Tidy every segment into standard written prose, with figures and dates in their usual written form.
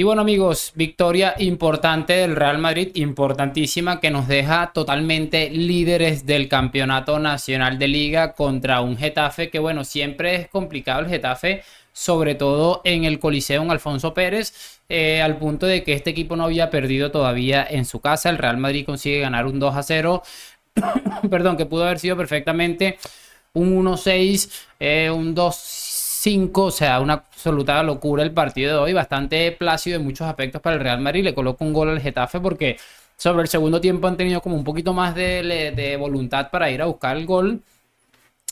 Y bueno amigos, victoria importante del Real Madrid, importantísima, que nos deja totalmente líderes del campeonato nacional de liga contra un Getafe que bueno, siempre es complicado el Getafe, sobre todo en el Coliseo en Alfonso Pérez, al punto de que este equipo no había perdido todavía en su casa. El Real Madrid consigue ganar un 2-0, perdón, que pudo haber sido perfectamente un 1-6, un 2-5, o sea, una absoluta locura el partido de hoy, bastante plácido en muchos aspectos para el Real Madrid. Le coloca un gol al Getafe porque sobre el segundo tiempo han tenido como un poquito más de voluntad para ir a buscar el gol.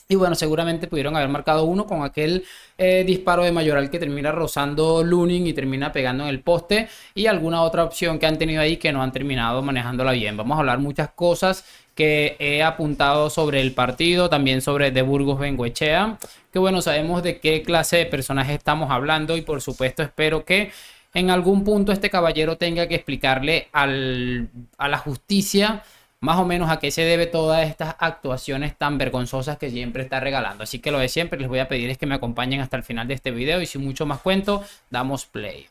Y bueno, seguramente pudieron haber marcado uno con aquel disparo de Mayoral que termina rozando Lunin y termina pegando en el poste, y alguna otra opción que han tenido ahí que no han terminado manejándola bien. Vamos a hablar muchas cosas que he apuntado sobre el partido, también sobre De Burgos Bengoechea, que bueno, sabemos de qué clase de personaje estamos hablando, y por supuesto espero que en algún punto este caballero tenga que explicarle a la justicia más o menos a qué se debe todas estas actuaciones tan vergonzosas que siempre está regalando. Así que lo de siempre, les voy a pedir es que me acompañen hasta el final de este video, y sin mucho más cuento, damos play.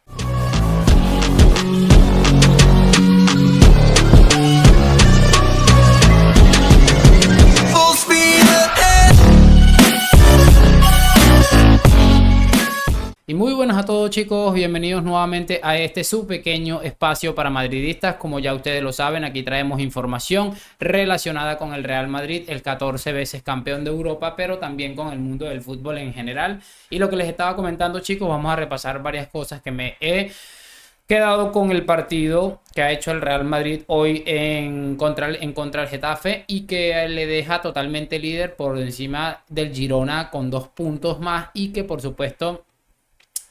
Y muy buenas a todos chicos, bienvenidos nuevamente a este su pequeño espacio para madridistas. Como ya ustedes lo saben, aquí traemos información relacionada con el Real Madrid, el 14 veces campeón de Europa, pero también con el mundo del fútbol en general. Y lo que les estaba comentando chicos, vamos a repasar varias cosas que me he quedado con el partido que ha hecho el Real Madrid hoy en contra del Getafe, y que le deja totalmente líder por encima del Girona con 2 puntos más, y que por supuesto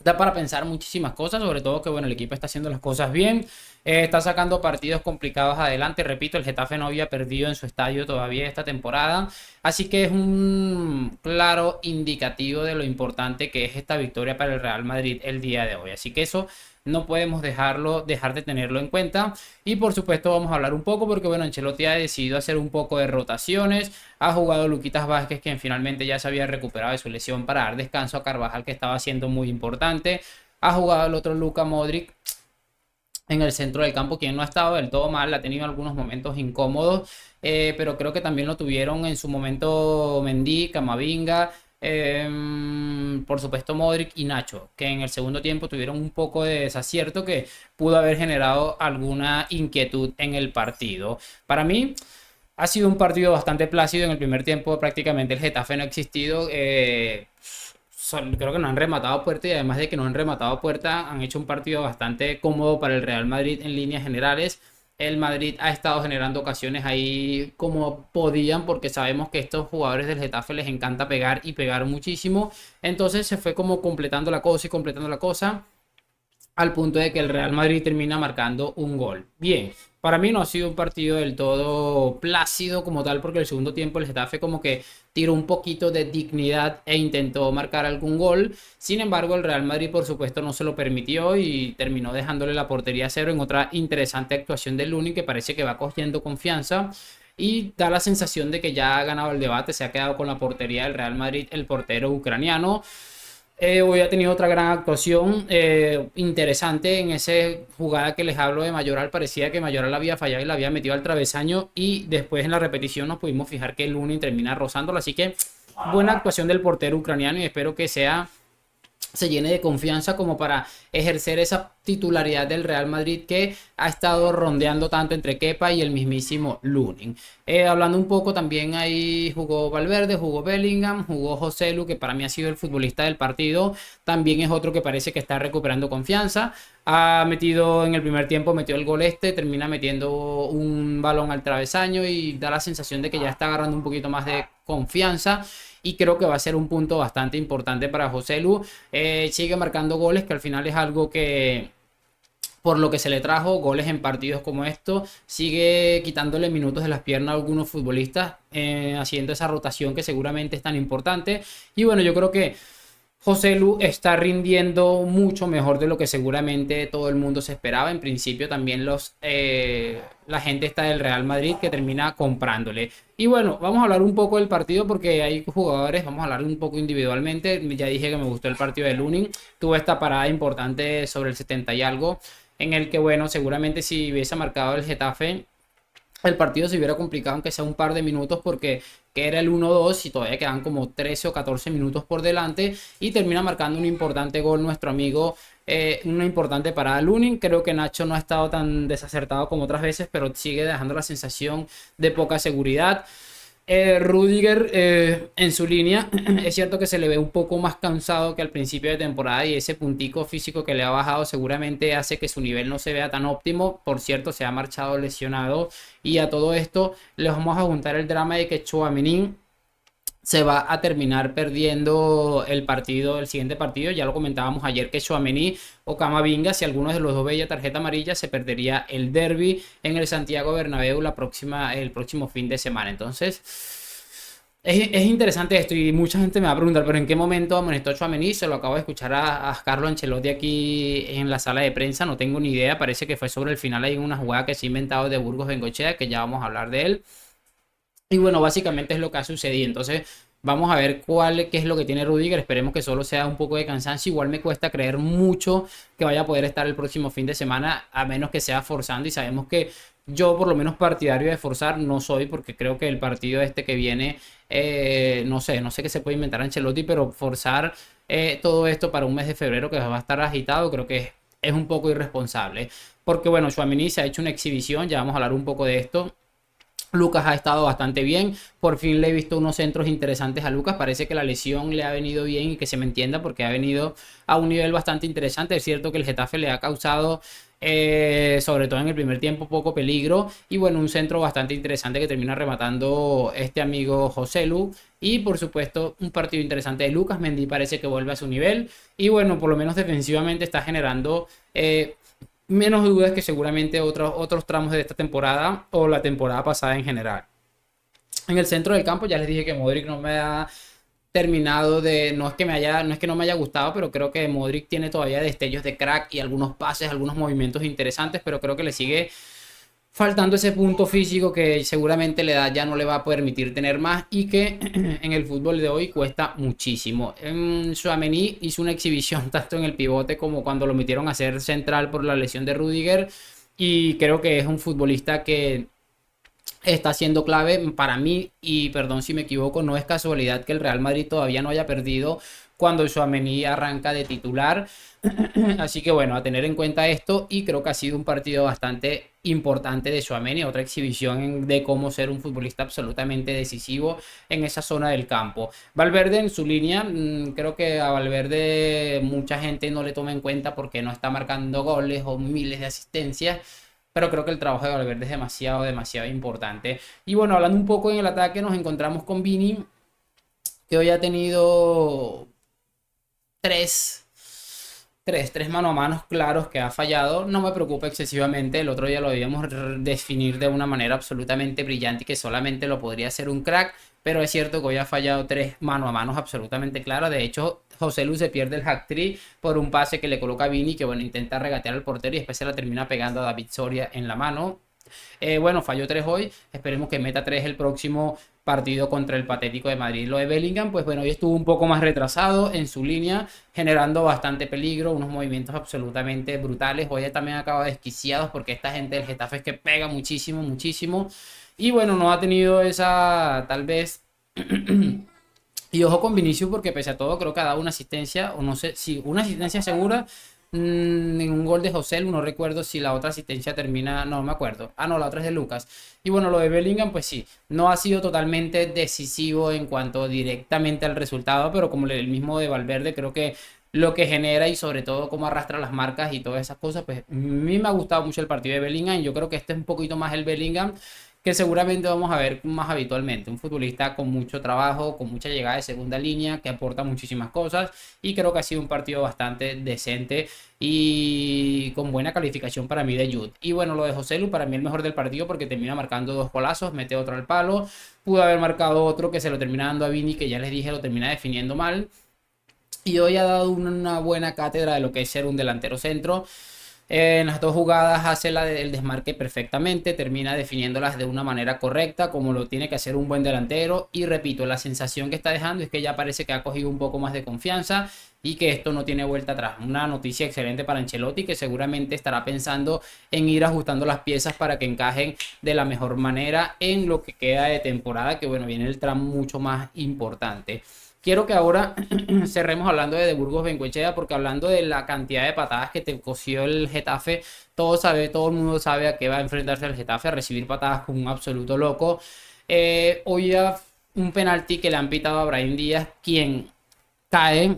da para pensar muchísimas cosas, sobre todo que bueno, el equipo está haciendo las cosas bien, está sacando partidos complicados adelante. Repito, el Getafe no había perdido en su estadio todavía esta temporada, así que es un claro indicativo de lo importante que es esta victoria para el Real Madrid el día de hoy. Así que eso no podemos dejar de tenerlo en cuenta. Y por supuesto vamos a hablar un poco porque bueno, Ancelotti ha decidido hacer un poco de rotaciones. Ha jugado Luquitas Vázquez, quien finalmente ya se había recuperado de su lesión, para dar descanso a Carvajal, que estaba siendo muy importante. Ha jugado el otro Luka Modric en el centro del campo, quien no ha estado del todo mal, ha tenido algunos momentos incómodos, pero creo que también lo tuvieron en su momento Mendy, Camavinga, por supuesto Modric y Nacho, que en el segundo tiempo tuvieron un poco de desacierto que pudo haber generado alguna inquietud en el partido. Para mí ha sido un partido bastante plácido. En el primer tiempo prácticamente el Getafe no ha existido. Creo que no han rematado puerta, y además de que no han rematado puerta, han hecho un partido bastante cómodo para el Real Madrid en líneas generales. El Madrid ha estado generando ocasiones ahí como podían, porque sabemos que a estos jugadores del Getafe les encanta pegar y pegar muchísimo. Entonces se fue como completando la cosa y completando la cosa, al punto de que el Real Madrid termina marcando un gol. Bien, para mí no ha sido un partido del todo plácido como tal, porque el segundo tiempo el Getafe como que tiró un poquito de dignidad e intentó marcar algún gol. Sin embargo, el Real Madrid por supuesto no se lo permitió y terminó dejándole la portería a cero en otra interesante actuación de Lunin, que parece que va cogiendo confianza y da la sensación de que ya ha ganado el debate. Se ha quedado con la portería del Real Madrid el portero ucraniano. Hoy ha tenido otra gran actuación interesante en esa jugada que les hablo de Mayoral. Parecía que Mayoral había fallado y la había metido al travesaño, y después en la repetición nos pudimos fijar que el Lunin termina rozándolo. Así que buena actuación del portero ucraniano, y espero que se llene de confianza como para ejercer esa titularidad del Real Madrid que ha estado rondeando tanto entre Kepa y el mismísimo Lunin. Hablando un poco, también ahí jugó Valverde, jugó Bellingham, jugó Joselu, que para mí ha sido el futbolista del partido. También es otro que parece que está recuperando confianza. Ha metido en el primer tiempo, metió el gol termina metiendo un balón al travesaño, y da la sensación de que ya está agarrando un poquito más de confianza, y creo que va a ser un punto bastante importante para Joselu. Sigue marcando goles, que al final es algo que por lo que se le trajo, goles en partidos como estos. Sigue quitándole minutos de las piernas a algunos futbolistas, haciendo esa rotación que seguramente es tan importante. Y bueno, yo creo que José Lu está rindiendo mucho mejor de lo que seguramente todo el mundo se esperaba. En principio también la gente está del Real Madrid que termina comprándole. Y bueno, vamos a hablar un poco del partido porque hay jugadores, vamos a hablar un poco individualmente. Ya dije que me gustó el partido de Lunin. Tuvo esta parada importante sobre el 70 y algo, en el que bueno, seguramente si hubiese marcado el Getafe el partido se hubiera complicado aunque sea un par de minutos porque que era el 1-2 y todavía quedan como 13 o 14 minutos por delante y termina marcando un importante gol nuestro amigo, una importante parada Lunin. Creo que Nacho no ha estado tan desacertado como otras veces, pero sigue dejando la sensación de poca seguridad. Rudiger en su línea es cierto que se le ve un poco más cansado que al principio de temporada y ese puntico físico que le ha bajado seguramente hace que su nivel no se vea tan óptimo. Por cierto, se ha marchado lesionado y a todo esto le vamos a juntar el drama de que Tchouaméni se va a terminar perdiendo el partido, el siguiente partido. Ya lo comentábamos ayer que Tchouaméni o Camavinga, si alguno de los dos veía tarjeta amarilla, se perdería el derbi en el Santiago Bernabéu el próximo fin de semana. Entonces, es interesante esto y mucha gente me va a preguntar, pero ¿en qué momento amonestó Tchouaméni? Se lo acabo de escuchar a Carlo Ancelotti aquí en la sala de prensa, no tengo ni idea, parece que fue sobre el final, hay una jugada que se ha inventado de Burgos Bengochea, que ya vamos a hablar de él. Y bueno, básicamente es lo que ha sucedido. Entonces, vamos a ver qué es lo que tiene Rudiger. Esperemos que solo sea un poco de cansancio. Igual me cuesta creer mucho que vaya a poder estar el próximo fin de semana, a menos que sea forzando. Y sabemos que yo, por lo menos partidario de forzar, no soy, porque creo que el partido este que viene, no sé qué se puede inventar Ancelotti, pero forzar todo esto para un mes de febrero que va a estar agitado, creo que es un poco irresponsable. Porque bueno, Tchouaméni se ha hecho una exhibición, ya vamos a hablar un poco de esto. Lucas ha estado bastante bien, por fin le he visto unos centros interesantes a Lucas, parece que la lesión le ha venido bien y que se me entienda porque ha venido a un nivel bastante interesante. Es cierto que el Getafe le ha causado, sobre todo en el primer tiempo, poco peligro y bueno, un centro bastante interesante que termina rematando este amigo José Lu y por supuesto un partido interesante de Lucas. Mendy parece que vuelve a su nivel y bueno, por lo menos defensivamente está generando menos dudas que seguramente otros tramos de esta temporada o la temporada pasada en general. En el centro del campo ya les dije que Modric no me ha terminado de, no es que no me haya gustado, pero creo que Modric tiene todavía destellos de crack y algunos pases, algunos movimientos interesantes, pero creo que le sigue faltando ese punto físico que seguramente la edad ya no le va a permitir tener más y que en el fútbol de hoy cuesta muchísimo. Tchouaméni hizo una exhibición tanto en el pivote como cuando lo metieron a ser central por la lesión de Rudiger y creo que es un futbolista que está siendo clave para mí y perdón si me equivoco, no es casualidad que el Real Madrid todavía no haya perdido cuando Tchouaméni arranca de titular. Así que bueno, a tener en cuenta esto y creo que ha sido un partido bastante importante de Tchouaméni, otra exhibición de cómo ser un futbolista absolutamente decisivo en esa zona del campo. Valverde en su línea, creo que a Valverde mucha gente no le toma en cuenta porque no está marcando goles o miles de asistencias, pero creo que el trabajo de Valverde es demasiado, demasiado importante. Y bueno, hablando un poco en el ataque, nos encontramos con Vini, que hoy ha tenido tres tres mano a manos claros que ha fallado. No me preocupa excesivamente. El otro día lo debíamos definir de una manera absolutamente brillante y que solamente lo podría hacer un crack. Pero es cierto que hoy ha fallado tres mano a manos absolutamente claras. De hecho, José Lu se pierde el hat-trick por un pase que le coloca a Vini, que bueno, intenta regatear al portero y después se la termina pegando a David Soria en la mano. Bueno, falló 3 hoy. Esperemos que meta 3 el próximo partido contra el patético de Madrid. Lo de Bellingham, pues bueno, hoy estuvo un poco más retrasado en su línea, generando bastante peligro, unos movimientos absolutamente brutales. Hoy también acaba desquiciados porque esta gente del Getafe es que pega muchísimo, muchísimo. Y bueno, no ha tenido esa, tal vez... Y ojo con Vinicius porque pese a todo creo que ha dado una asistencia, o no sé, si una asistencia segura en un gol de José Lu, no recuerdo si la otra asistencia termina, no me acuerdo. Ah, no, la otra es de Lucas. Y bueno, lo de Bellingham, pues sí, no ha sido totalmente decisivo en cuanto directamente al resultado, pero como el mismo de Valverde, creo que lo que genera y sobre todo cómo arrastra las marcas y todas esas cosas, pues a mí me ha gustado mucho el partido de Bellingham. Yo creo que este es un poquito más el Bellingham que seguramente vamos a ver más habitualmente. Un futbolista con mucho trabajo, con mucha llegada de segunda línea, que aporta muchísimas cosas y creo que ha sido un partido bastante decente y con buena calificación para mí de Jude. Y bueno, lo de José Lu para mí el mejor del partido porque termina marcando 2 golazos, mete otro al palo, pudo haber marcado otro que se lo termina dando a Vini, que ya les dije lo termina definiendo mal. y hoy ha dado una buena cátedra de lo que es ser un delantero centro. En las dos jugadas hace el desmarque perfectamente, termina definiéndolas de una manera correcta, como lo tiene que hacer un buen delantero. Y repito, la sensación que está dejando es que ya parece que ha cogido un poco más de confianza y que esto no tiene vuelta atrás. Una noticia excelente para Ancelotti, que seguramente estará pensando en ir ajustando las piezas para que encajen de la mejor manera en lo que queda de temporada, que bueno, viene el tramo mucho más importante. Quiero que ahora cerremos hablando de Burgos Bengoechea, porque hablando de la cantidad de patadas que te coció el Getafe, todo el mundo sabe a qué va a enfrentarse el Getafe, a recibir patadas como un absoluto loco. Hoy ya un penalti que le han pitado a Brahim Díaz, quien cae,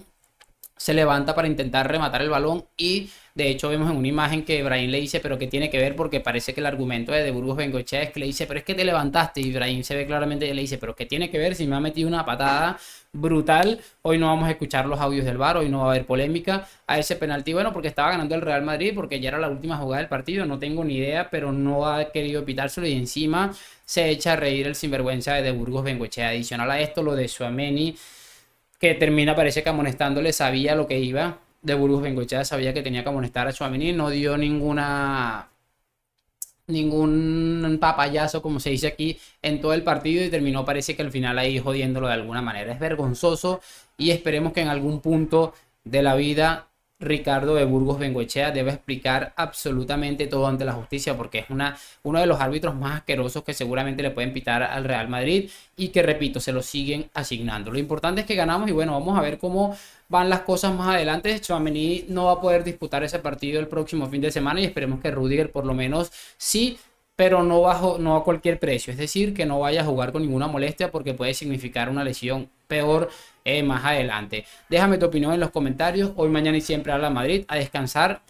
se levanta para intentar rematar el balón y de hecho vemos en una imagen que Brahim le dice, pero ¿qué tiene que ver? Porque parece que el argumento de Burgos Bengoechea es que le dice, pero es que te levantaste, y Brahim se ve claramente y le dice, pero ¿qué tiene que ver si me ha metido una patada brutal? Hoy no vamos a escuchar los audios del VAR, hoy no va a haber polémica a ese penalti, bueno, porque estaba ganando el Real Madrid, porque ya era la última jugada del partido, no tengo ni idea, pero no ha querido pitárselo y encima se echa a reír el sinvergüenza de Burgos Bengoechea. Adicional a esto, lo de Tchouaméni, que termina, parece que amonestándole, sabía lo que iba. De Burgos Bengoechea sabía que tenía que amonestar a Tchouaméni, no dio ningún papayazo, como se dice aquí, en todo el partido y terminó, parece que al final ahí jodiéndolo de alguna manera. Es vergonzoso y esperemos que en algún punto de la vida Ricardo de Burgos Bengoechea debe explicar absolutamente todo ante la justicia, porque es uno de los árbitros más asquerosos que seguramente le pueden pitar al Real Madrid y que, repito, se lo siguen asignando. Lo importante es que ganamos y bueno, vamos a ver cómo van las cosas más adelante. Tchouaméni no va a poder disputar ese partido el próximo fin de semana y esperemos que Rudiger por lo menos sí, pero no a cualquier precio. Es decir, que no vaya a jugar con ninguna molestia porque puede significar una lesión peor más adelante. Déjame tu opinión en los comentarios. Hoy, mañana y siempre habla Madrid. A descansar.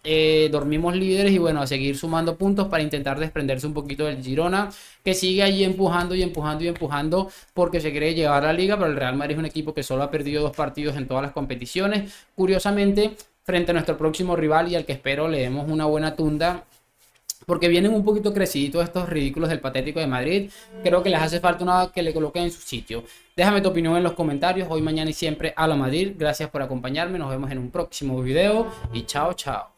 Dormimos líderes y bueno, a seguir sumando puntos para intentar desprenderse un poquito del Girona, que sigue allí empujando y empujando y empujando porque se quiere llevar a la liga, pero el Real Madrid es un equipo que solo ha perdido 2 partidos en todas las competiciones. Curiosamente, frente a nuestro próximo rival y al que espero le demos una buena tunda, porque vienen un poquito creciditos estos ridículos del Patético de Madrid. Creo que les hace falta una que le coloquen en su sitio. Déjame tu opinión en los comentarios. Hoy, mañana y siempre a la Madrid. Gracias por acompañarme. Nos vemos en un próximo video y chao, chao.